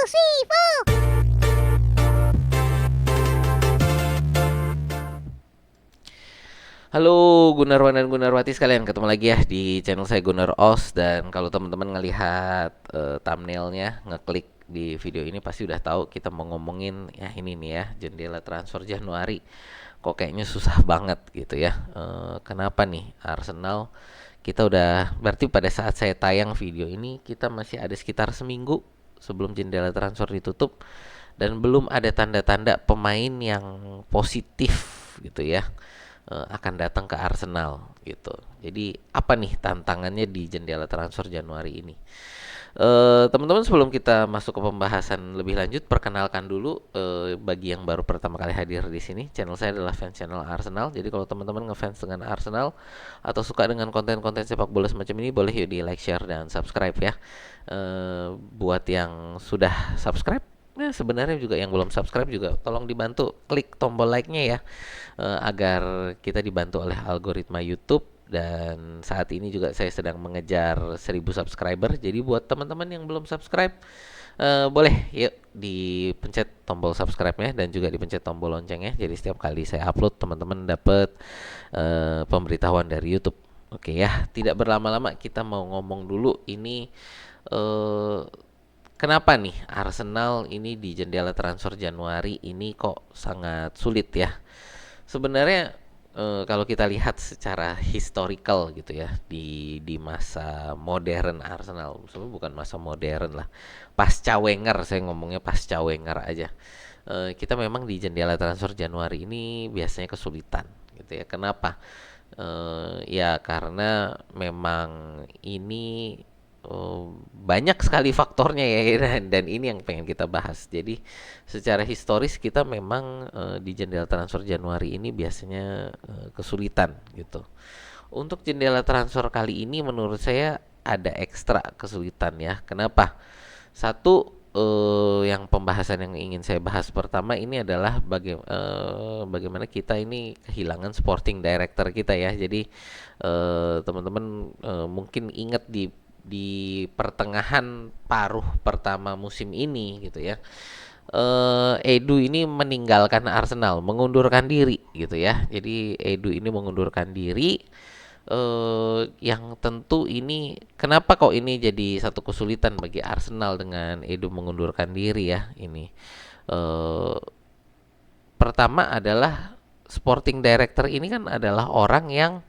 Sifu. Halo Gunarwan dan Gunarwati sekalian, ketemu lagi ya di channel saya Gunar Os. Dan kalau teman-teman ngelihat thumbnailnya, ngeklik di video ini pasti udah tahu kita mau ngomongin ya ini nih ya, jendela transfer Januari. Kok kayaknya susah banget gitu ya. Kenapa nih Arsenal? Kita udah berarti pada saat saya tayang video ini kita masih ada sekitar seminggu sebelum jendela transfer ditutup dan belum ada tanda-tanda pemain yang positif gitu ya, akan datang ke Arsenal gitu. Jadi apa nih tantangannya di jendela transfer Januari ini? Teman-teman, sebelum kita masuk ke pembahasan lebih lanjut, perkenalkan dulu bagi yang baru pertama kali hadir di sini. Channel saya adalah fans channel Arsenal. Jadi kalau teman-teman ngefans dengan Arsenal atau suka dengan konten-konten sepak bola semacam ini, boleh yuk di like, share, dan subscribe ya. Buat yang sudah subscribe, nah sebenarnya juga yang belum subscribe juga tolong dibantu klik tombol like-nya ya, agar kita dibantu oleh algoritma YouTube. Dan saat ini juga saya sedang mengejar 1000 subscriber. Jadi buat teman-teman yang belum subscribe, boleh yuk dipencet tombol subscribe-nya dan juga dipencet tombol loncengnya. Jadi setiap kali saya upload teman-teman dapat pemberitahuan dari YouTube. Oke ya, tidak berlama-lama kita mau ngomong dulu ini, eh, kenapa nih Arsenal ini di jendela transfer Januari ini kok sangat sulit ya. Sebenarnya kalau kita lihat secara historical gitu ya, di masa modern Arsenal, sebenarnya bukan masa modern lah, pasca Wenger, saya ngomongnya pasca Wenger aja. Kita memang di jendela transfer Januari ini biasanya kesulitan gitu ya. Kenapa? Ya karena memang ini banyak sekali faktornya ya, dan ini yang pengen kita bahas. Jadi secara historis kita memang di jendela transfer Januari ini biasanya kesulitan gitu. Untuk jendela transfer kali ini menurut saya ada ekstra kesulitan ya. Kenapa? Satu, yang pembahasan yang ingin saya bahas pertama ini adalah bagaimana kita ini kehilangan sporting director kita ya. Jadi teman-teman mungkin ingat di pertengahan paruh pertama musim ini gitu ya, Edu ini meninggalkan Arsenal, mengundurkan diri gitu ya. Jadi Edu ini mengundurkan diri, yang tentu ini kenapa kok ini jadi satu kesulitan bagi Arsenal dengan Edu mengundurkan diri ya ini. Eh, Pertama adalah sporting director ini kan adalah orang yang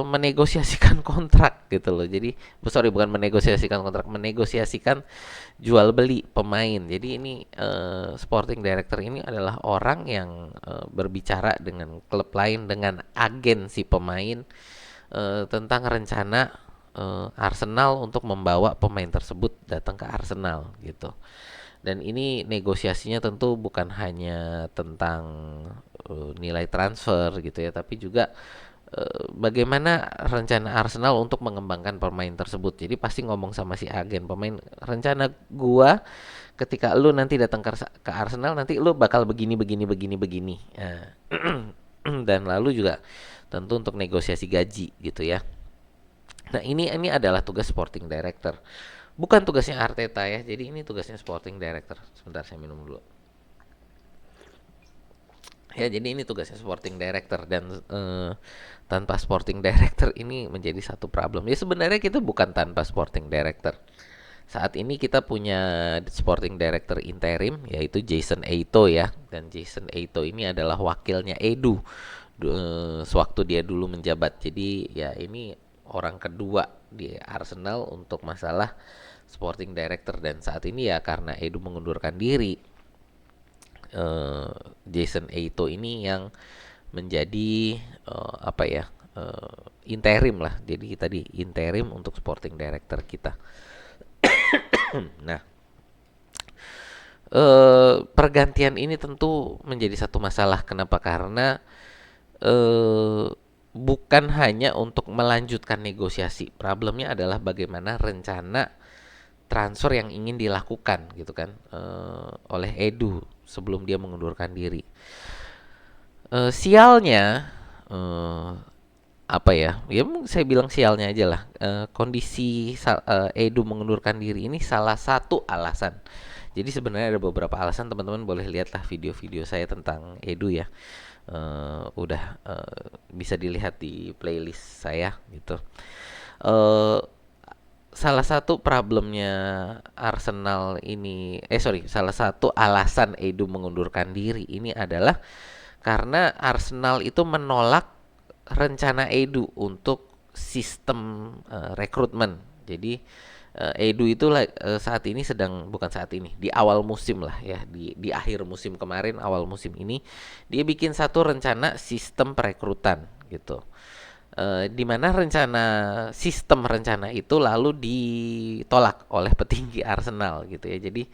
menegosiasikan kontrak gitu loh. Jadi sorry, bukan menegosiasikan kontrak, menegosiasikan jual beli pemain. Jadi ini sporting director ini adalah orang yang berbicara dengan klub lain, dengan agen si pemain, tentang rencana Arsenal untuk membawa pemain tersebut datang ke Arsenal gitu. Dan ini negosiasinya tentu bukan hanya tentang nilai transfer gitu ya, tapi juga bagaimana rencana Arsenal untuk mengembangkan pemain tersebut. Jadi pasti ngomong sama si agen pemain, rencana gua ketika lu nanti datang ke Arsenal nanti lu bakal begini begini begini begini. Nah, dan lalu juga tentu untuk negosiasi gaji gitu ya. Nah, ini adalah tugas sporting director. Bukan tugasnya Arteta ya. Jadi ini tugasnya sporting director. Sebentar saya minum dulu. Ya, jadi ini tugasnya sporting director. Dan tanpa sporting director ini menjadi satu problem. Ya sebenarnya kita bukan tanpa sporting director. Saat ini kita punya sporting director interim yaitu Jason Eito ya. Dan Jason Eito ini adalah wakilnya Edu sewaktu dia dulu menjabat. Jadi ya ini orang kedua di Arsenal untuk masalah sporting director. Dan saat ini ya karena Edu mengundurkan diri, Jason Eito ini yang menjadi apa ya, interim lah. Jadi tadi interim untuk sporting director kita. Nah, pergantian ini tentu menjadi satu masalah. Kenapa? Karena eh, bukan hanya untuk melanjutkan negosiasi. Problemnya adalah bagaimana rencana transfer yang ingin dilakukan gitu kan, oleh Edu sebelum dia mengundurkan diri. Sialnya, eh, apa ya? Ya saya bilang sialnya aja lah. Kondisi Edu mengundurkan diri ini salah satu alasan. Jadi sebenarnya ada beberapa alasan, teman-teman boleh lihatlah video-video saya tentang Edu ya. Udah bisa dilihat di playlist saya gitu. Eh Salah satu problemnya Arsenal ini, salah satu alasan Edu mengundurkan diri ini adalah karena Arsenal itu menolak rencana Edu untuk sistem rekrutmen. Jadi Edu itu saat ini sedang, bukan saat ini, di awal musim lah ya, di akhir musim kemarin, awal musim ini dia bikin satu rencana sistem perekrutan gitu. Di mana sistem rencana itu lalu ditolak oleh petinggi Arsenal gitu ya. Jadi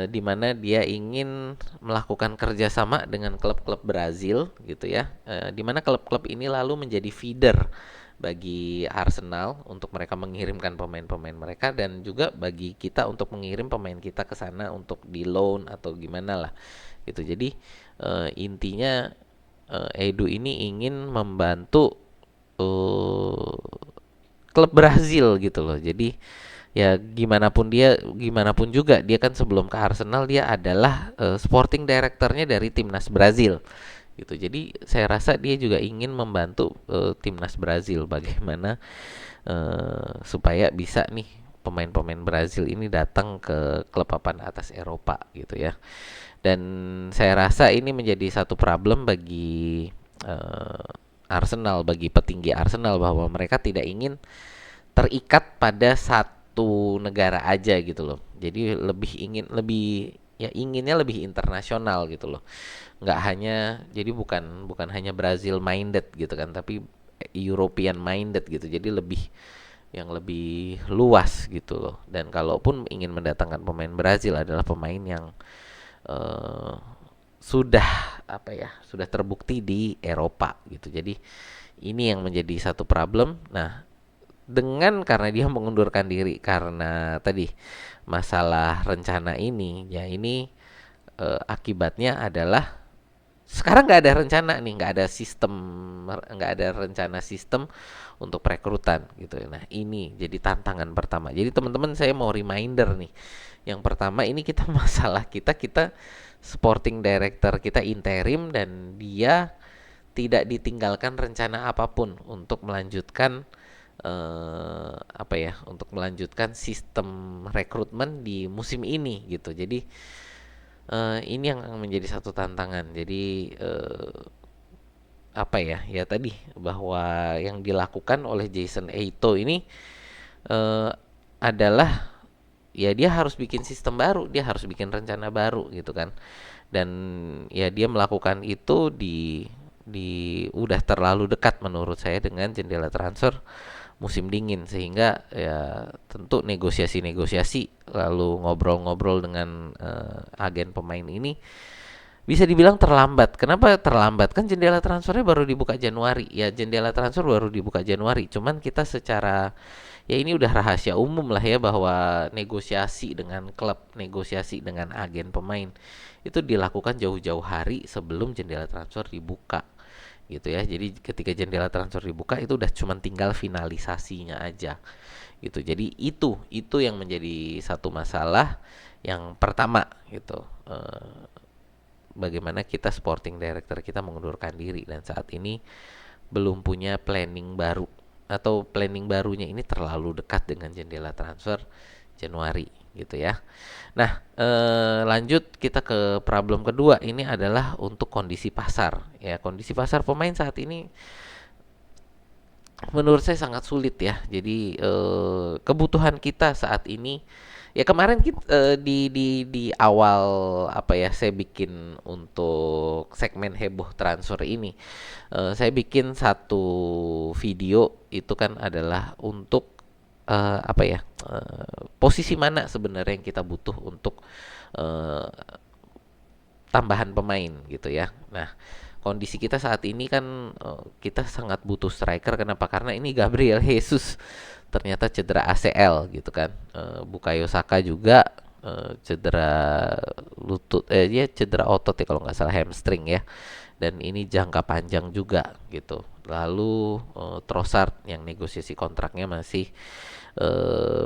di mana dia ingin melakukan kerjasama dengan klub-klub Brazil gitu ya, di mana klub-klub ini lalu menjadi feeder bagi Arsenal untuk mereka mengirimkan pemain-pemain mereka, dan juga bagi kita untuk mengirim pemain kita ke sana untuk di loan atau gimana lah gitu. Jadi intinya Edu ini ingin membantu uh, klub Brazil gitu loh. Jadi ya gimana pun juga dia kan sebelum ke Arsenal dia adalah sporting directornya dari timnas Brazil gitu. Jadi saya rasa dia juga ingin membantu timnas Brazil bagaimana supaya bisa nih pemain-pemain Brazil ini datang ke klub papan atas Eropa gitu ya. Dan saya rasa ini menjadi satu problem bagi eh, Arsenal, bagi petinggi Arsenal, bahwa mereka tidak ingin terikat pada satu negara aja gitu loh. Jadi inginnya lebih internasional gitu loh. Nggak hanya, jadi bukan hanya Brazil minded gitu kan, tapi European minded gitu. Jadi lebih luas gitu loh. Dan kalaupun ingin mendatangkan pemain Brazil, adalah pemain yang eh, sudah sudah terbukti di Eropa gitu. Jadi ini yang menjadi satu problem. Nah, karena dia mengundurkan diri karena tadi masalah rencana ini, ya ini akibatnya adalah sekarang nggak ada rencana nih, nggak ada rencana sistem untuk perekrutan gitu. Nah, ini jadi tantangan pertama. Jadi teman-teman, saya mau reminder nih. Yang pertama, ini kita masalah kita sporting director kita interim, dan dia tidak ditinggalkan rencana apapun untuk melanjutkan untuk melanjutkan sistem rekrutmen di musim ini gitu. Jadi ini yang menjadi satu tantangan. Jadi ya tadi, bahwa yang dilakukan oleh Jason Eito ini eh, adalah, ya dia harus bikin sistem baru, dia harus bikin rencana baru gitu kan. Dan ya dia melakukan itu udah terlalu dekat menurut saya dengan jendela transfer musim dingin, sehingga ya tentu negosiasi-negosiasi lalu ngobrol-ngobrol dengan agen pemain ini bisa dibilang terlambat. Kenapa terlambat? Kan jendela transfernya baru dibuka Januari. Ya jendela transfer baru dibuka Januari. Cuman kita secara, ya ini udah rahasia umum lah ya, bahwa negosiasi dengan klub, negosiasi dengan agen pemain itu dilakukan jauh-jauh hari sebelum jendela transfer dibuka gitu ya. Jadi ketika jendela transfer dibuka itu udah cuman tinggal finalisasinya aja gitu. Jadi itu yang menjadi satu masalah yang pertama gitu. Bagaimana kita sporting director kita mengundurkan diri, dan saat ini belum punya planning baru, atau planning barunya ini terlalu dekat dengan jendela transfer Januari gitu ya. Nah, lanjut kita ke problem kedua, ini adalah untuk kondisi pasar. Ya, kondisi pasar pemain saat ini menurut saya sangat sulit ya. Jadi kebutuhan kita saat ini, ya kemarin kita di awal saya bikin untuk segmen heboh transfer ini, saya bikin satu video itu kan adalah untuk posisi mana sebenarnya yang kita butuh untuk eh, tambahan pemain gitu ya. Nah, kondisi kita saat ini kan kita sangat butuh striker. Kenapa? Karena ini Gabriel Jesus ternyata cedera ACL gitu kan. Bukayo Saka juga cedera lutut, dia cedera otot ya kalau nggak salah, hamstring ya. Dan ini jangka panjang juga gitu. lalu Trossard yang negosiasi kontraknya masih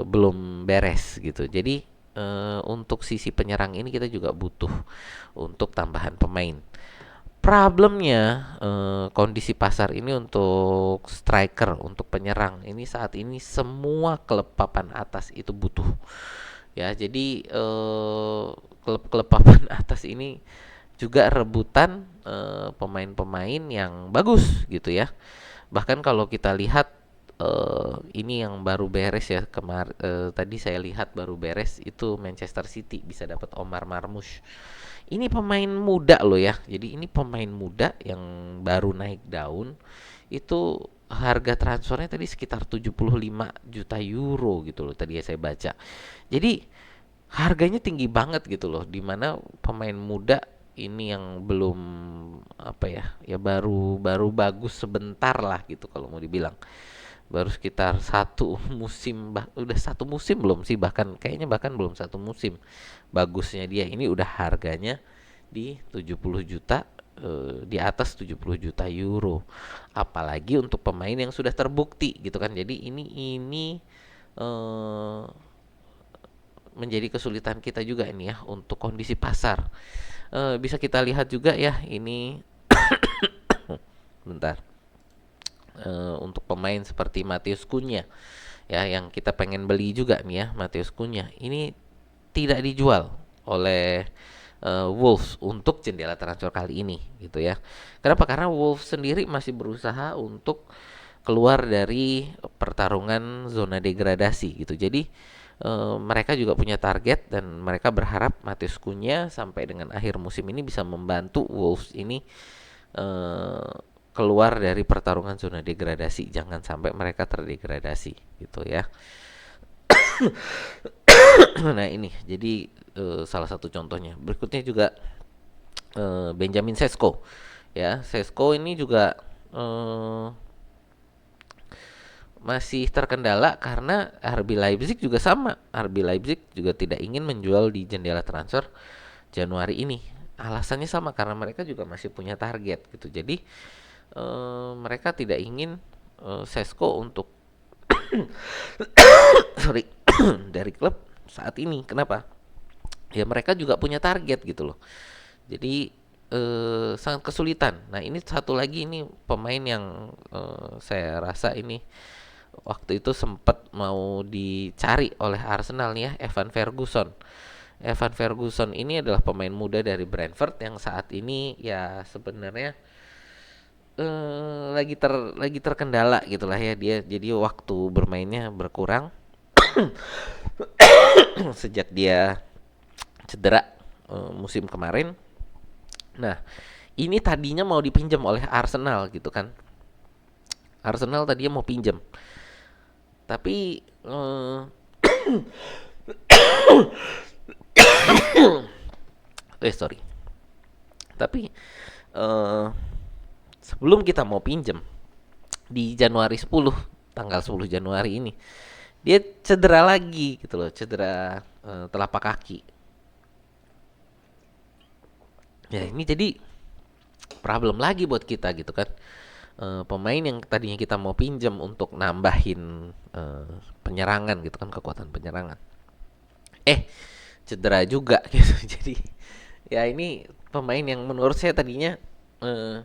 belum beres gitu. Jadi untuk sisi penyerang ini kita juga butuh untuk tambahan pemain. Problemnya kondisi pasar ini untuk striker, untuk penyerang ini saat ini semua klub papan atas itu butuh. Ya, jadi klub-klub papan atas ini juga rebutan pemain-pemain yang bagus gitu ya. Bahkan kalau kita lihat ini yang baru beres ya tadi saya lihat baru beres itu Manchester City bisa dapat Omar Marmoush. Ini pemain muda loh ya. Jadi ini pemain muda yang baru naik daun. Itu harga transfernya tadi sekitar 75 juta euro gitu loh tadi ya saya baca. Jadi harganya tinggi banget gitu loh, dimana pemain muda ini yang belum apa ya, ya baru baru bagus sebentar lah gitu kalau mau dibilang. Baru sekitar satu musim, udah satu musim belum sih, bahkan kayaknya bahkan belum satu musim bagusnya dia. Ini udah harganya di 70 juta, di atas 70 juta euro. Apalagi untuk pemain yang sudah terbukti gitu kan. Jadi ini eh, menjadi kesulitan kita juga ini ya untuk kondisi pasar. Bisa kita lihat juga ya ini bentar. Untuk pemain seperti Matheus Cunha ya yang kita pengen beli juga nih ya, Matheus Cunha ini tidak dijual oleh Wolves untuk jendela transfer kali ini gitu ya. Kenapa? Karena Wolves sendiri masih berusaha untuk keluar dari pertarungan zona degradasi gitu. Jadi mereka juga punya target dan mereka berharap Matheus Cunha sampai dengan akhir musim ini bisa membantu Wolves ini eh, keluar dari pertarungan zona degradasi. Jangan sampai mereka terdegradasi gitu ya. Nah ini jadi salah satu contohnya. Berikutnya juga Benjamin Sesko ya. Sesko ini juga eh, masih terkendala karena RB Leipzig juga sama. RB Leipzig juga tidak ingin menjual di jendela transfer Januari ini. Alasannya sama karena mereka juga masih punya target gitu. Jadi mereka tidak ingin Sesko untuk sorry dari klub saat ini. Kenapa? Ya mereka juga punya target gitu loh. Jadi sangat kesulitan. Nah ini satu lagi ini pemain yang saya rasa ini waktu itu sempat mau dicari oleh Arsenal nih ya, Evan Ferguson. Evan Ferguson ini adalah pemain muda dari Brentford yang saat ini ya sebenarnya lagi terkendala gitulah ya dia. Jadi waktu bermainnya berkurang sejak dia cedera musim kemarin. Nah, ini tadinya mau dipinjam oleh Arsenal gitu kan. Arsenal tadinya mau pinjam. Tapi sorry. Tapi eh, sebelum kita mau pinjam di Januari 10, tanggal 10 Januari ini, dia cedera lagi gitu loh, cedera telapak kaki. Ya ini jadi problem lagi buat kita gitu kan. Pemain yang tadinya kita mau pinjam untuk nambahin penyerangan gitu kan, kekuatan penyerangan. Cedera juga gitu. Jadi ya ini pemain yang menurut saya tadinya eh,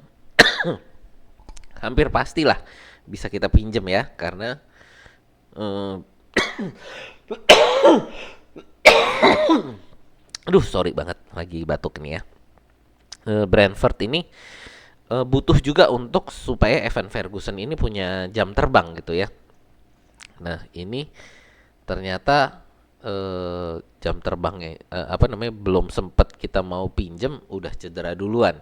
hampir pastilah bisa kita pinjam ya karena eh, aduh sorry banget lagi batuk nih ya. Brentford ini butuh juga untuk supaya Evan Ferguson ini punya jam terbang gitu ya. Nah ini ternyata jam terbangnya apa namanya belum sempat kita mau pinjem udah cedera duluan.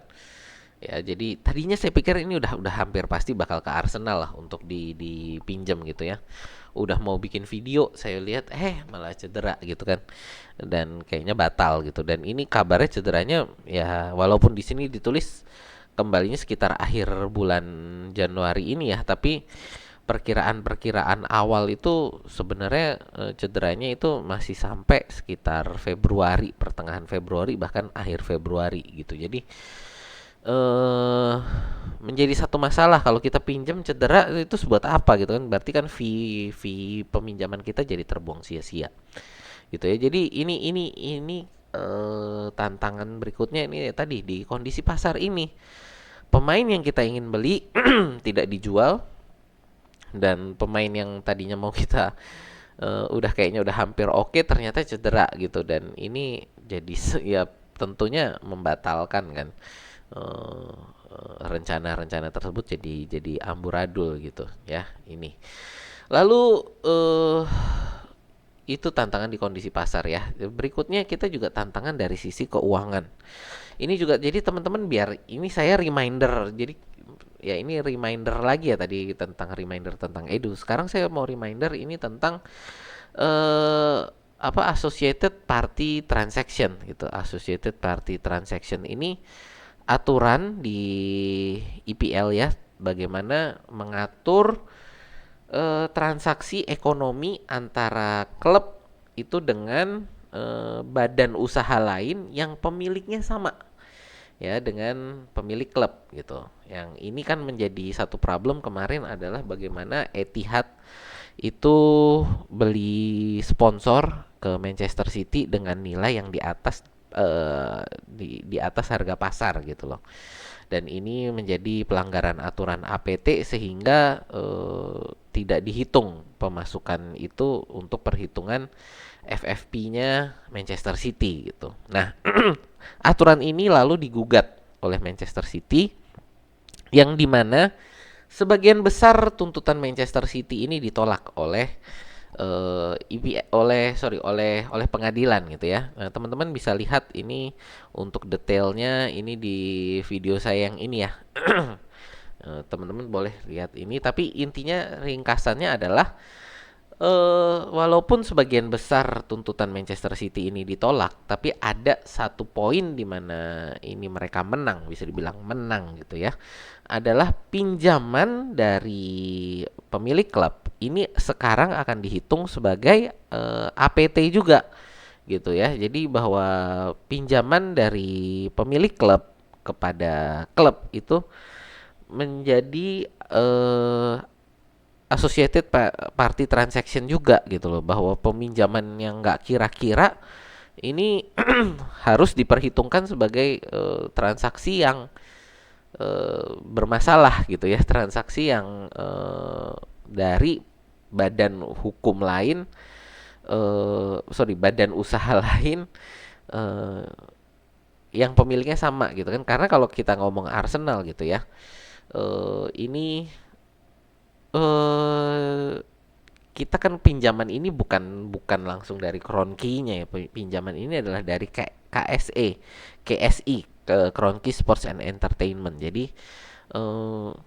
Ya, jadi tadinya saya pikir ini udah hampir pasti bakal ke Arsenal lah untuk dipinjam gitu ya. Udah mau bikin video, saya lihat malah cedera gitu kan. Dan kayaknya batal gitu. Dan ini kabarnya cederanya ya walaupun di sini ditulis kembalinya sekitar akhir bulan Januari ini ya, tapi perkiraan-perkiraan awal itu sebenarnya cederanya itu masih sampai sekitar Februari, pertengahan Februari bahkan akhir Februari gitu. Jadi eh menjadi satu masalah kalau kita pinjam cedera itu buat apa gitu kan, berarti kan fee fee peminjaman kita jadi terbuang sia-sia gitu ya. Jadi ini tantangan berikutnya ini tadi di kondisi pasar ini, pemain yang kita ingin beli tidak dijual, dan pemain yang tadinya mau kita udah kayaknya udah hampir oke ternyata cedera gitu, dan ini jadi ya tentunya membatalkan kan eh, rencana-rencana tersebut jadi amburadul gitu ya ini. Lalu itu tantangan di kondisi pasar ya. Berikutnya kita juga tantangan dari sisi keuangan. Ini juga jadi teman-teman, biar ini saya reminder. Jadi ya ini reminder lagi ya, tadi tentang reminder tentang Edu. Sekarang saya mau reminder ini tentang eh apa, associated party transaction gitu. Associated party transaction ini aturan di IPL ya, bagaimana mengatur transaksi ekonomi antara klub itu dengan badan usaha lain yang pemiliknya sama ya dengan pemilik klub gitu. Yang ini kan menjadi satu problem kemarin adalah bagaimana Etihad itu beli sponsor ke Manchester City dengan nilai yang di atas di atas harga pasar gitu loh. Dan ini menjadi pelanggaran aturan APT sehingga tidak dihitung pemasukan itu untuk perhitungan FFP-nya Manchester City gitu. Nah, aturan ini lalu digugat oleh Manchester City, yang dimana sebagian besar tuntutan Manchester City ini ditolak oleh oleh pengadilan gitu ya. Nah, teman-teman bisa lihat ini untuk detailnya ini di video saya yang ini ya. Teman-teman boleh lihat ini, tapi intinya ringkasannya adalah walaupun sebagian besar tuntutan Manchester City ini ditolak, tapi ada satu poin di mana ini mereka menang, bisa dibilang menang gitu ya. Adalah pinjaman dari pemilik klub ini sekarang akan dihitung sebagai APT juga gitu ya. Jadi bahwa pinjaman dari pemilik klub kepada klub itu menjadi associated party transaction juga gitu loh, bahwa peminjaman yang nggak kira-kira ini harus diperhitungkan sebagai transaksi yang bermasalah gitu ya, transaksi yang dari badan hukum lain, badan usaha lain eh, yang pemiliknya sama gitu kan. Karena kalau kita ngomong Arsenal gitu ya, ini eh kita kan pinjaman ini bukan bukan langsung dari Kroenke-nya ya. Pinjaman ini adalah dari KSE, KSI, ke Kroenke Sports and Entertainment. Jadi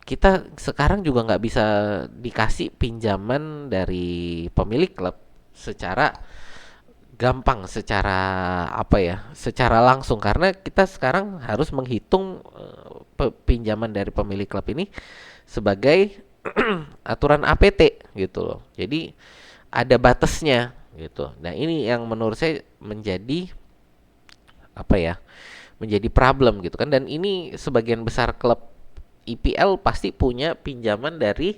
kita sekarang juga nggak bisa dikasih pinjaman dari pemilik klub secara gampang, secara apa ya, secara langsung, karena kita sekarang harus menghitung pinjaman dari pemilik klub ini sebagai aturan APT gitu loh. Jadi ada batasnya gitu. Nah, ini yang menurut saya menjadi apa ya? Menjadi problem gitu kan, dan ini sebagian besar klub IPL pasti punya pinjaman dari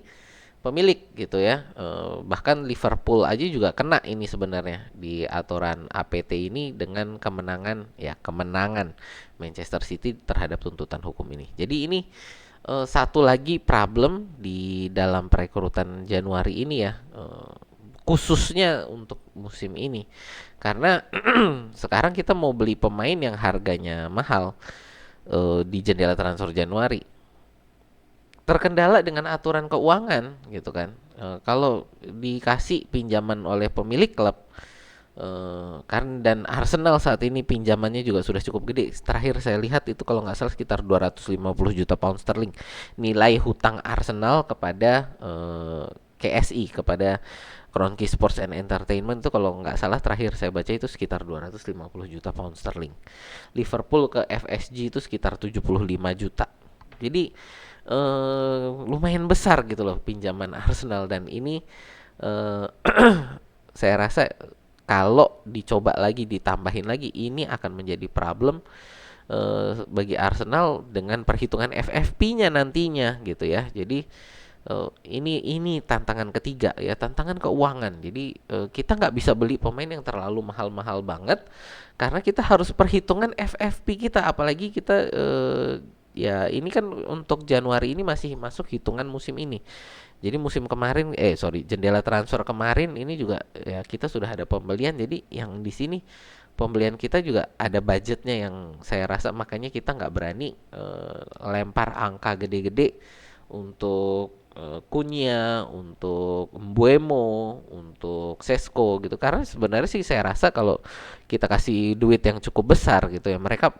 pemilik gitu ya. Bahkan Liverpool aja juga kena ini sebenarnya di aturan APT ini dengan kemenangan Manchester City terhadap tuntutan hukum ini. Jadi ini satu lagi problem di dalam perekrutan Januari ini ya, khususnya untuk musim ini, karena sekarang kita mau beli pemain yang harganya mahal di jendela transfer Januari, terkendala dengan aturan keuangan gitu kan. Kalau dikasih pinjaman oleh pemilik klub, kan, dan Arsenal saat ini pinjamannya juga sudah cukup gede. Terakhir saya lihat itu kalau nggak salah sekitar 250 juta pound sterling nilai hutang Arsenal kepada KSI, kepada Kroenke Sports and Entertainment, itu kalau nggak salah terakhir saya baca itu sekitar 250 juta pound sterling. Liverpool ke FSG itu sekitar 75 juta. Jadi lumayan besar gitu loh pinjaman Arsenal, dan ini eh, saya rasa kalau dicoba lagi, ditambahin lagi, ini akan menjadi problem bagi Arsenal dengan perhitungan FFP-nya nantinya gitu ya. Jadi ini tantangan ketiga ya, tantangan keuangan. Jadi kita nggak bisa beli pemain yang terlalu mahal-mahal banget karena kita harus perhitungan FFP kita, apalagi kita ya ini kan untuk Januari ini masih masuk hitungan musim ini. Jadi musim kemarin jendela transfer kemarin ini juga ya kita sudah ada pembelian. Jadi yang di sini pembelian kita juga ada budgetnya yang saya rasa makanya kita nggak berani lempar angka gede-gede untuk Cunha, untuk Mbuemo, untuk Sesko gitu. Karena sebenarnya sih saya rasa kalau kita kasih duit yang cukup besar gitu ya, mereka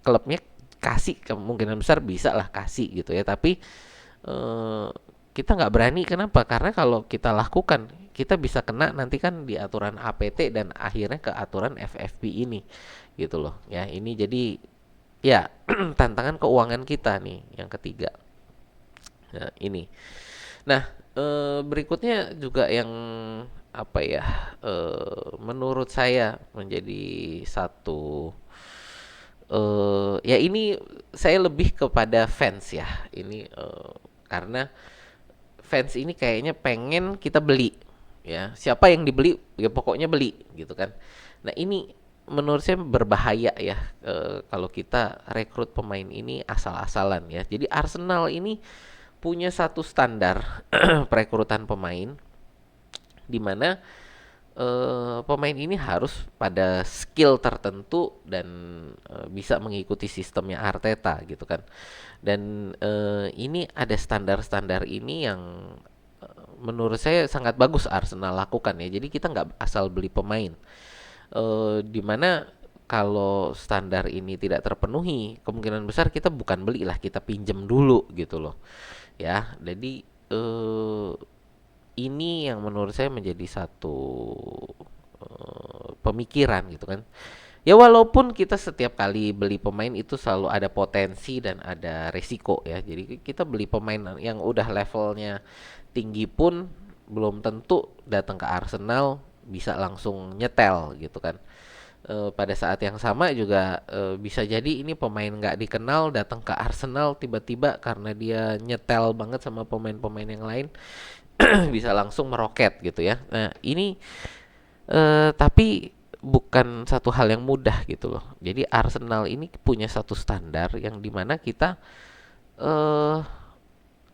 klubnya kasih kemungkinan besar bisa lah kasih gitu ya. Tapi eh, kita nggak berani. Kenapa? Karena kalau kita lakukan kita bisa kena nanti kan di aturan APT dan akhirnya ke aturan FFP ini gitu loh ya. Ini jadi ya tantangan keuangan kita nih yang ketiga. Nah, ini. Nah, berikutnya juga yang apa ya? Menurut saya menjadi satu ya ini saya lebih kepada fans ya. Ini karena fans ini kayaknya pengen kita beli ya. Siapa yang dibeli ya pokoknya beli gitu kan. Nah, ini menurut saya berbahaya ya kalau kita rekrut pemain ini asal-asalan ya. Jadi Arsenal ini punya satu standar perekrutan pemain di mana pemain ini harus pada skill tertentu dan bisa mengikuti sistemnya Arteta gitu kan. Dan ini ada standar-standar ini yang menurut saya sangat bagus Arsenal lakukan ya. Jadi kita nggak asal beli pemain. Di mana kalau standar ini tidak terpenuhi, kemungkinan besar kita bukan belilah, kita pinjem dulu gitu loh. Ya, jadi ini yang menurut saya menjadi satu pemikiran gitu kan. Ya walaupun kita setiap kali beli pemain itu selalu ada potensi dan ada resiko ya. Jadi kita beli pemain yang udah levelnya tinggi pun belum tentu datang ke Arsenal bisa langsung nyetel gitu kan. Pada saat yang sama juga bisa jadi ini pemain nggak dikenal datang ke Arsenal tiba-tiba karena dia nyetel banget sama pemain-pemain yang lain bisa langsung meroket gitu ya. Nah ini tapi bukan satu hal yang mudah gitu loh. Jadi Arsenal ini punya satu standar yang dimana kita eh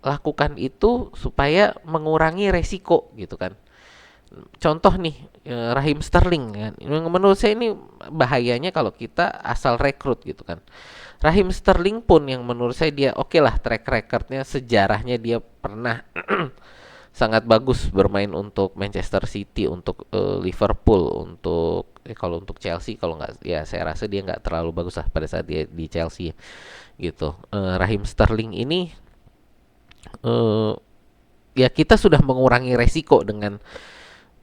lakukan itu supaya mengurangi resiko gitu kan. Contoh nih Raheem Sterling kan. Menurut saya ini bahayanya kalau kita asal rekrut gitu kan. Raheem Sterling pun yang menurut saya dia oke lah track recordnya sejarahnya dia pernah sangat bagus bermain untuk Manchester City, untuk Liverpool, untuk kalau untuk Chelsea kalau nggak ya saya rasa dia nggak terlalu bagus lah pada saat dia di Chelsea gitu. Raheem Sterling ini eh, ya kita sudah mengurangi resiko dengan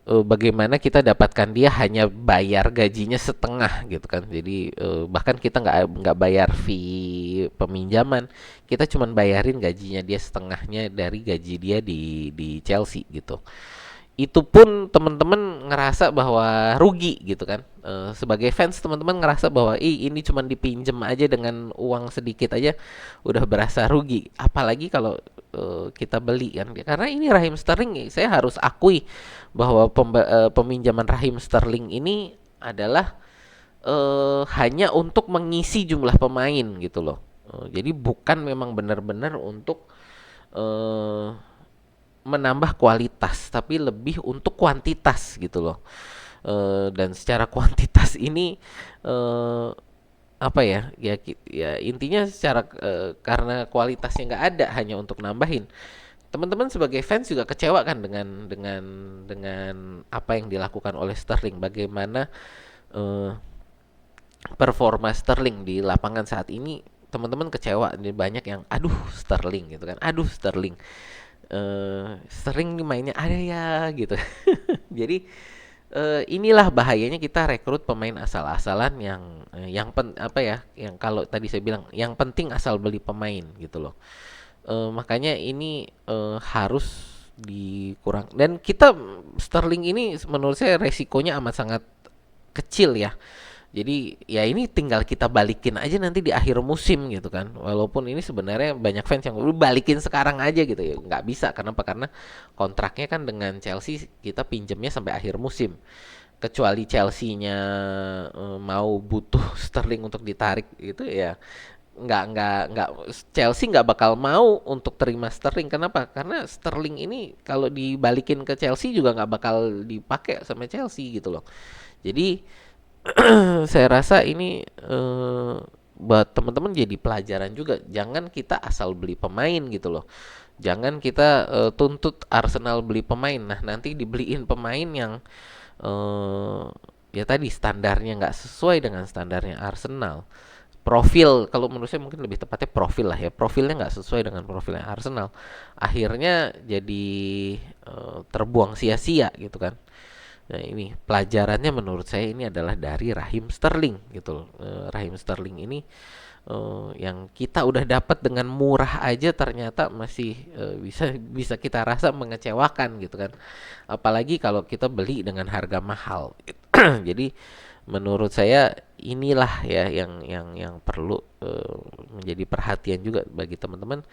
bagaimana kita dapatkan dia hanya bayar gajinya setengah gitu kan. Jadi bahkan kita nggak bayar fee peminjaman, kita cuman bayarin gajinya dia setengahnya dari gaji dia di Chelsea gitu. Itu pun teman-teman ngerasa bahwa rugi gitu kan. Sebagai fans teman-teman ngerasa bahwa ini cuma dipinjem aja dengan uang sedikit aja udah berasa rugi. Apalagi kalau kita beli kan. Karena ini Raheem Sterling saya harus akui bahwa peminjaman Raheem Sterling ini adalah hanya untuk mengisi jumlah pemain gitu loh. Jadi bukan memang benar-benar untuk eh, menambah kualitas tapi lebih untuk kuantitas gitu loh. Dan secara kuantitas ini eh, apa ya ya intinya secara karena kualitasnya nggak ada hanya untuk nambahin. Teman-teman sebagai fans juga kecewa kan dengan apa yang dilakukan oleh Sterling, bagaimana eh, performa Sterling di lapangan saat ini. Teman-teman kecewa, banyak yang aduh Sterling gitu kan, aduh Sterling sering nih mainnya ada ya gitu. Jadi inilah bahayanya kita rekrut pemain asal-asalan apa ya, yang kalau tadi saya bilang yang penting asal beli pemain gitu loh. Makanya ini harus dikurang dan kita Sterling ini menurut saya resikonya amat sangat kecil ya. Jadi ya ini tinggal kita balikin aja nanti di akhir musim gitu kan. Walaupun ini sebenarnya banyak fans yang "Lu balikin sekarang aja gitu ya. Nggak bisa, kenapa? Karena kontraknya kan dengan Chelsea kita pinjemnya sampai akhir musim. Kecuali Chelsea-nya mau butuh Sterling untuk ditarik gitu ya, nggak Chelsea nggak bakal mau untuk terima Sterling. Kenapa? Karena Sterling ini kalau dibalikin ke Chelsea juga nggak bakal dipakai sama Chelsea gitu loh. Jadi saya rasa ini buat teman-teman jadi pelajaran juga. Jangan kita asal beli pemain gitu loh. Jangan kita tuntut Arsenal beli pemain. Nah, nanti dibeliin pemain yang eh ya tadi standarnya nggak sesuai dengan standarnya Arsenal. Profil, kalau menurut saya mungkin lebih tepatnya profil lah ya. Profilnya nggak sesuai dengan profilnya Arsenal. Akhirnya jadi terbuang sia-sia gitu kan. Nah, ini pelajarannya menurut saya ini adalah dari Raheem Sterling gitu loh. Raheem Sterling ini yang kita udah dapat dengan murah aja ternyata masih bisa bisa kita rasa mengecewakan gitu kan. Apalagi kalau kita beli dengan harga mahal. Jadi menurut saya inilah ya yang perlu menjadi perhatian juga bagi teman-teman.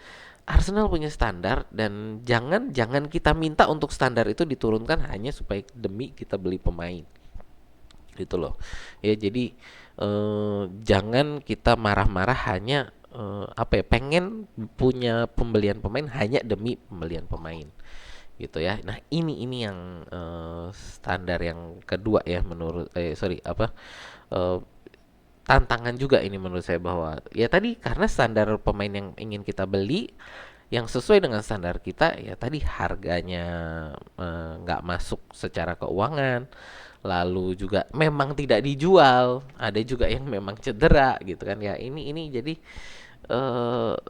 Arsenal punya standar dan jangan jangan kita minta untuk standar itu diturunkan hanya supaya demi kita beli pemain gitu loh. Ya jadi jangan kita marah-marah hanya apa ya, pengen punya pembelian pemain hanya demi pembelian pemain gitu ya. Nah, ini yang standar yang kedua ya menurut sorry apa eh, tantangan juga ini menurut saya, bahwa ya tadi karena standar pemain yang ingin kita beli yang sesuai dengan standar kita ya tadi harganya nggak masuk secara keuangan, lalu juga memang tidak dijual, ada juga yang memang cedera gitu kan ya. Ini jadi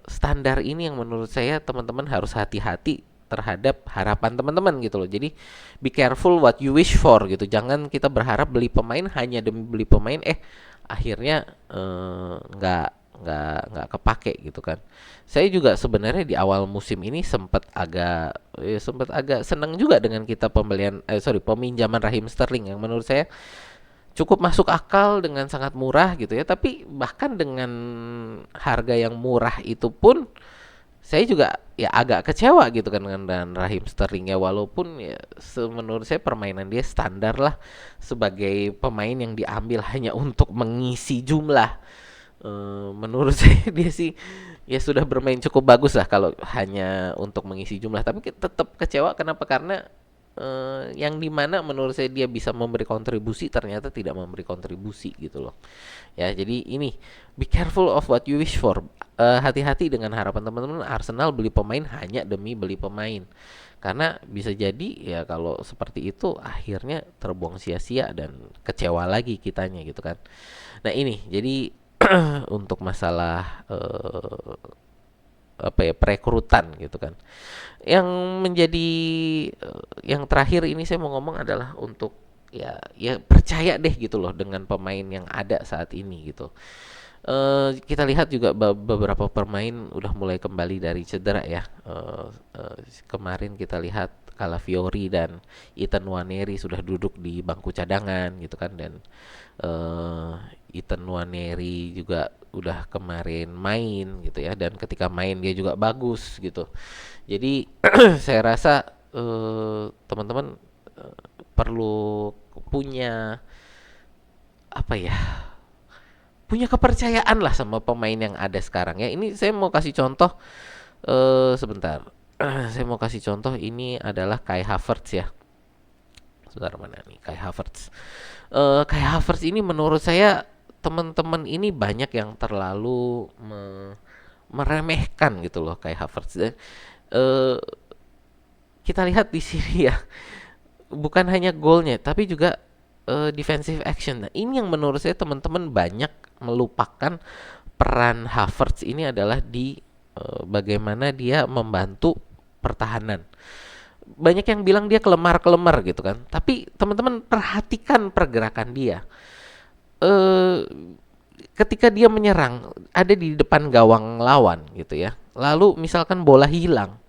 standar ini yang menurut saya teman-teman harus hati-hati terhadap harapan teman-teman gitu loh. Jadi be careful what you wish for gitu. Jangan kita berharap beli pemain hanya demi beli pemain, akhirnya nggak kepake gitu kan. Saya juga sebenarnya di awal musim ini sempat agak senang juga dengan kita peminjaman Raheem Sterling yang menurut saya cukup masuk akal dengan sangat murah gitu ya. Tapi bahkan dengan harga yang murah itu pun saya juga ya agak kecewa gitu kan dengan Raheem Sterling ya, walaupun ya menurut saya permainan dia standar lah sebagai pemain yang diambil hanya untuk mengisi jumlah. Menurut saya dia sih ya sudah bermain cukup bagus lah kalau hanya untuk mengisi jumlah, tapi tetap kecewa. Kenapa? Karena yang dimana menurut saya dia bisa memberi kontribusi ternyata tidak memberi kontribusi gitu loh ya. Jadi ini be careful of what you wish for. Hati-hati dengan harapan teman-teman Arsenal beli pemain hanya demi beli pemain, karena bisa jadi ya kalau seperti itu akhirnya terbuang sia-sia dan kecewa lagi kitanya gitu kan. Nah ini jadi untuk masalah apa ya, perekrutan gitu kan. Yang menjadi yang terakhir ini saya mau ngomong adalah untuk ya percaya deh gitu loh dengan pemain yang ada saat ini gitu. Kita lihat juga beberapa pemain udah mulai kembali dari cedera ya. Kemarin kita lihat Calafiori dan Ethan Nwaneri sudah duduk di bangku cadangan gitu kan, dan uh, Ethan Nwaneri juga udah kemarin main gitu ya, dan ketika main dia juga bagus gitu. Jadi saya rasa teman-teman perlu punya apa ya, punya kepercayaan lah sama pemain yang ada sekarang ya. Ini saya mau kasih contoh sebentar. Saya mau kasih contoh, ini adalah Kai Havertz ya. Sebentar, mana nih Kai Havertz. Kai Havertz ini menurut saya teman-teman ini banyak yang terlalu meremehkan gitu loh Kai Havertz. Dan eh, kita lihat di sini ya, bukan hanya golnya tapi juga defensive action. Nah, ini yang menurut saya teman-teman banyak melupakan peran Havertz ini adalah di bagaimana dia membantu pertahanan. Banyak yang bilang dia kelemar-kelemar gitu kan. Tapi teman-teman perhatikan pergerakan dia. Eh ketika dia menyerang ada di depan gawang lawan gitu ya. Lalu misalkan bola hilang,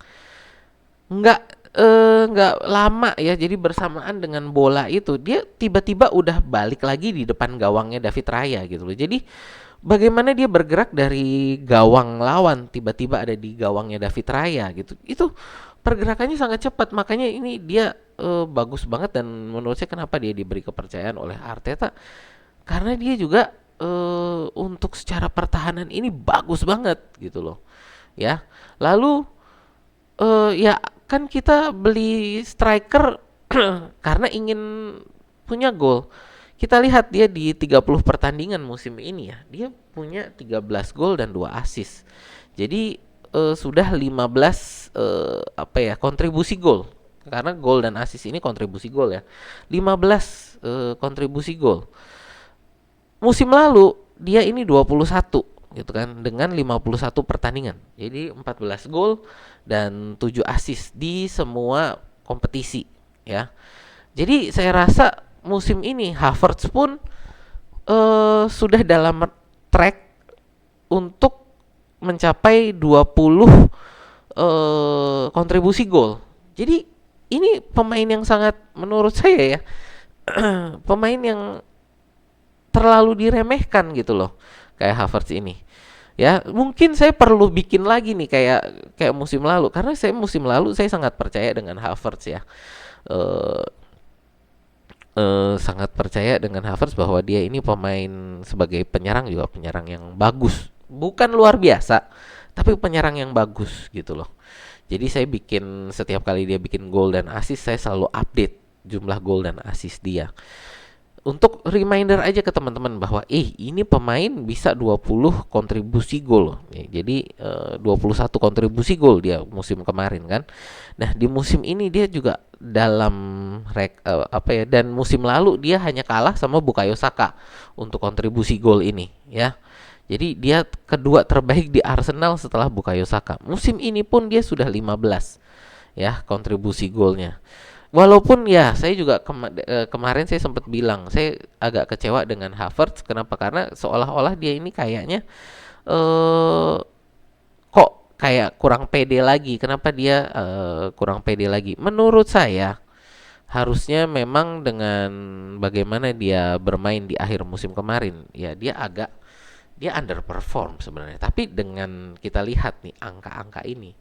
nggak nggak lama ya, jadi bersamaan dengan bola itu dia tiba-tiba udah balik lagi di depan gawangnya David Raya gitu loh. Jadi bagaimana dia bergerak dari gawang lawan tiba-tiba ada di gawangnya David Raya gitu. Itu pergerakannya sangat cepat, makanya ini dia bagus banget. Dan menurut saya kenapa dia diberi kepercayaan oleh Arteta, karena dia juga untuk secara pertahanan ini bagus banget gitu loh ya. Lalu ya kan kita beli striker karena ingin punya gol. Kita lihat dia di 30 pertandingan musim ini ya, dia punya 13 gol dan 2 assist. Jadi sudah 15 apa ya, kontribusi gol. Karena gol dan assist ini kontribusi gol ya. 15 kontribusi gol. Musim lalu dia ini 21 gitu kan dengan 51 pertandingan. Jadi 14 gol dan 7 assist di semua kompetisi ya. Jadi saya rasa musim ini Havertz pun sudah dalam track untuk mencapai 20 kontribusi gol. Jadi ini pemain yang sangat, menurut saya ya, pemain yang terlalu diremehkan gitu loh, kayak Havertz ini. Ya, mungkin saya perlu bikin lagi nih kayak kayak musim lalu, karena saya musim lalu saya sangat percaya dengan Havertz ya. Eh sangat percaya dengan Havertz bahwa dia ini pemain sebagai penyerang juga penyerang yang bagus. Bukan luar biasa, tapi penyerang yang bagus gitu loh. Jadi saya bikin setiap kali dia bikin gol dan assist, saya selalu update jumlah gol dan assist dia. Untuk reminder aja ke teman-teman bahwa ini pemain bisa 20 kontribusi gol. Jadi 21 kontribusi gol dia musim kemarin kan. Nah, di musim ini dia juga dalam apa ya, dan musim lalu dia hanya kalah sama Bukayo Saka untuk kontribusi gol ini ya. Jadi dia kedua terbaik di Arsenal setelah Bukayo Saka. Musim ini pun dia sudah 15 ya kontribusi golnya. Walaupun ya saya juga kemarin saya sempat bilang saya agak kecewa dengan Havertz. Kenapa? Karena seolah-olah dia ini kayaknya kok kayak kurang pede lagi. Kenapa dia kurang pede lagi? Menurut saya harusnya memang dengan bagaimana dia bermain di akhir musim kemarin, ya dia underperform sebenarnya. Tapi dengan kita lihat nih angka-angka ini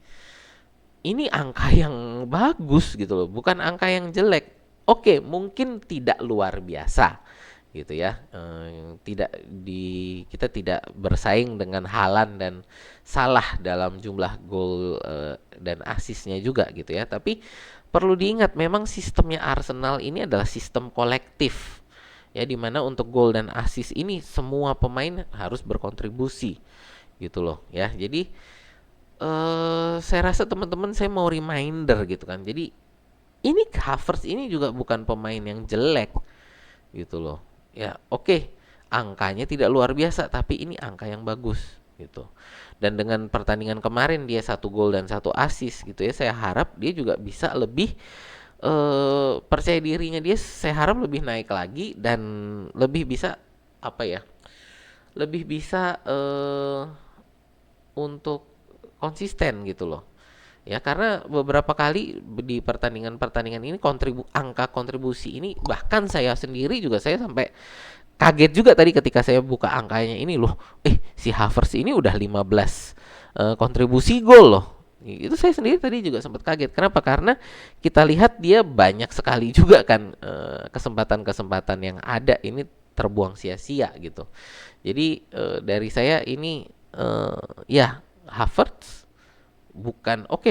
angka yang bagus gitu loh, bukan angka yang jelek. Oke, mungkin tidak luar biasa gitu ya. Kita tidak bersaing dengan Haaland dan Salah dalam jumlah gol dan asisnya juga gitu ya. Tapi perlu diingat memang sistemnya Arsenal ini adalah sistem kolektif. Ya, dimana untuk gol dan asis ini semua pemain harus berkontribusi gitu loh ya. Jadi saya rasa teman-teman, saya mau reminder gitu kan. Jadi ini Havertz ini juga bukan pemain yang jelek gitu loh. Ya, oke. Angkanya tidak luar biasa, tapi ini angka yang bagus gitu. Dan dengan pertandingan kemarin dia 1 gol dan 1 assist gitu ya. Saya harap dia juga bisa lebih percaya dirinya dia, saya harap lebih naik lagi dan lebih bisa apa ya? Lebih bisa untuk konsisten gitu loh. Ya, karena beberapa kali di pertandingan-pertandingan ini angka kontribusi ini, bahkan saya sendiri juga saya sampai kaget juga tadi ketika saya buka angkanya ini loh. Si Havertz ini udah 15 kontribusi gol loh. Itu saya sendiri tadi juga sempat kaget. Kenapa? Karena kita lihat dia banyak sekali juga kan kesempatan-kesempatan yang ada ini terbuang sia-sia gitu. Jadi dari saya ini ya Havertz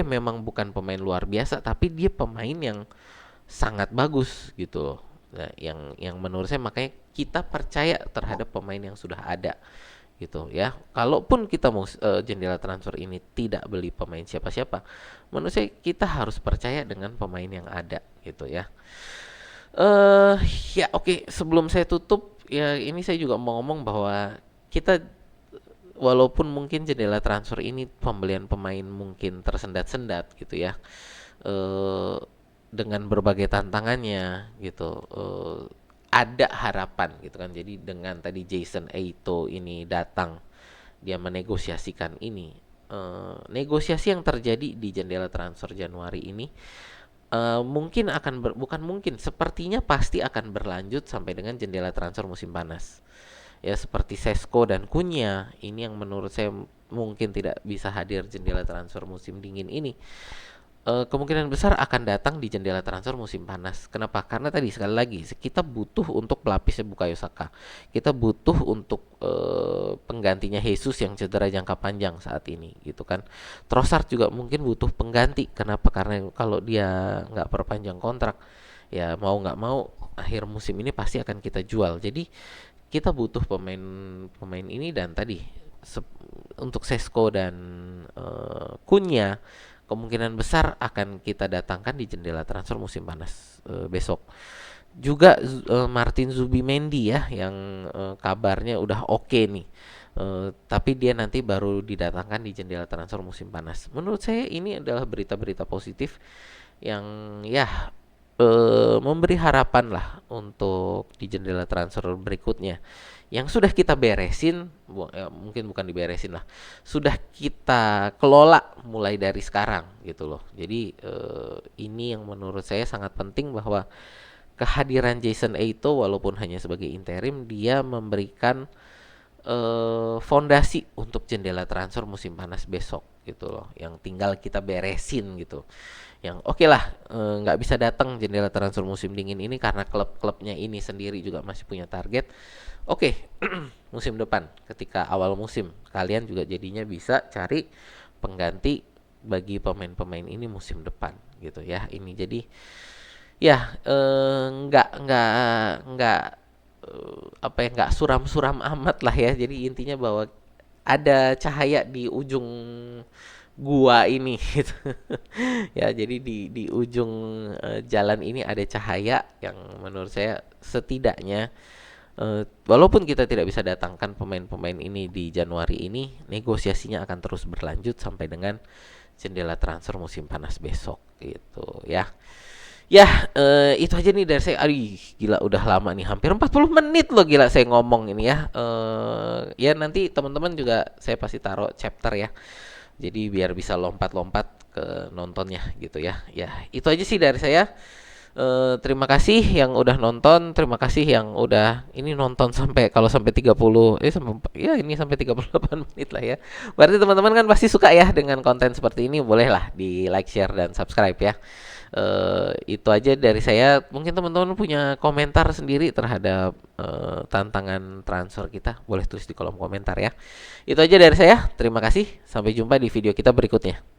memang bukan pemain luar biasa, tapi dia pemain yang sangat bagus gitu. Nah, yang menurut saya makanya kita percaya terhadap pemain yang sudah ada gitu ya. Kalaupun kita mau jendela transfer ini tidak beli pemain siapa-siapa, menurut saya kita harus percaya dengan pemain yang ada gitu ya. Ya oke, sebelum saya tutup ya, ini saya juga mau ngomong bahwa kita, walaupun mungkin jendela transfer ini pembelian pemain mungkin tersendat-sendat gitu ya, dengan berbagai tantangannya gitu, ada harapan gitu kan. Jadi dengan tadi Jason Eito ini datang, dia menegosiasikan ini, negosiasi yang terjadi di jendela transfer Januari ini mungkin akan bukan mungkin, sepertinya pasti akan berlanjut sampai dengan jendela transfer musim panas. Ya seperti Sesko dan Cunha ini yang menurut saya mungkin tidak bisa hadir jendela transfer musim dingin ini. Kemungkinan besar akan datang di jendela transfer musim panas. Kenapa? Karena tadi sekali lagi kita butuh untuk pelapisnya Bukayo Saka. Kita butuh untuk penggantinya Jesus yang cedera jangka panjang saat ini, gitu kan. Trossard juga mungkin butuh pengganti. Kenapa? Karena kalau dia nggak perpanjang kontrak, ya mau nggak mau akhir musim ini pasti akan kita jual. Jadi kita butuh pemain ini dan tadi untuk Sesko dan Cunha kemungkinan besar akan kita datangkan di jendela transfer musim panas besok. Juga Martin Zubimendi ya yang kabarnya udah oke nih. Tapi dia nanti baru didatangkan di jendela transfer musim panas. Menurut saya ini adalah berita-berita positif yang ya memberi harapan lah untuk di jendela transfer berikutnya yang sudah kita beresin, mungkin bukan diberesin lah, sudah kita kelola mulai dari sekarang gitu loh. Jadi ini yang menurut saya sangat penting bahwa kehadiran Jason Eito walaupun hanya sebagai interim, dia memberikan fondasi untuk jendela transfer musim panas besok gitu loh, yang tinggal kita beresin gitu. Yang oke lah, nggak bisa datang jendela transfer musim dingin ini karena klub-klubnya ini sendiri juga masih punya target. Oke, musim depan ketika awal musim kalian juga jadinya bisa cari pengganti bagi pemain-pemain ini musim depan gitu ya. Ini jadi ya nggak apa ya, nggak suram-suram amat lah ya. Jadi intinya bahwa ada cahaya di ujung gua ini gitu. Ya, jadi di ujung jalan ini ada cahaya yang menurut saya setidaknya walaupun kita tidak bisa datangkan pemain-pemain ini di Januari ini, negosiasinya akan terus berlanjut sampai dengan jendela transfer musim panas besok gitu ya. Ya, itu aja nih dari saya. Aduh, gila udah lama nih, hampir 40 menit loh gila saya ngomong ini ya. Ya nanti teman-teman juga saya pasti taruh chapter ya. Jadi biar bisa lompat-lompat ke nontonnya gitu ya. Ya, itu aja sih dari saya. Terima kasih yang udah nonton, terima kasih yang udah ini nonton sampai kalau sampai 30 sampai ya ini sampai 38 menit lah ya. Berarti teman-teman kan pasti suka ya dengan konten seperti ini, bolehlah di like, share dan subscribe ya. Itu aja dari saya. Mungkin teman-teman punya komentar sendiri terhadap tantangan transfer kita, boleh tulis di kolom komentar ya. Itu aja dari saya. Terima kasih. Sampai jumpa di video kita berikutnya.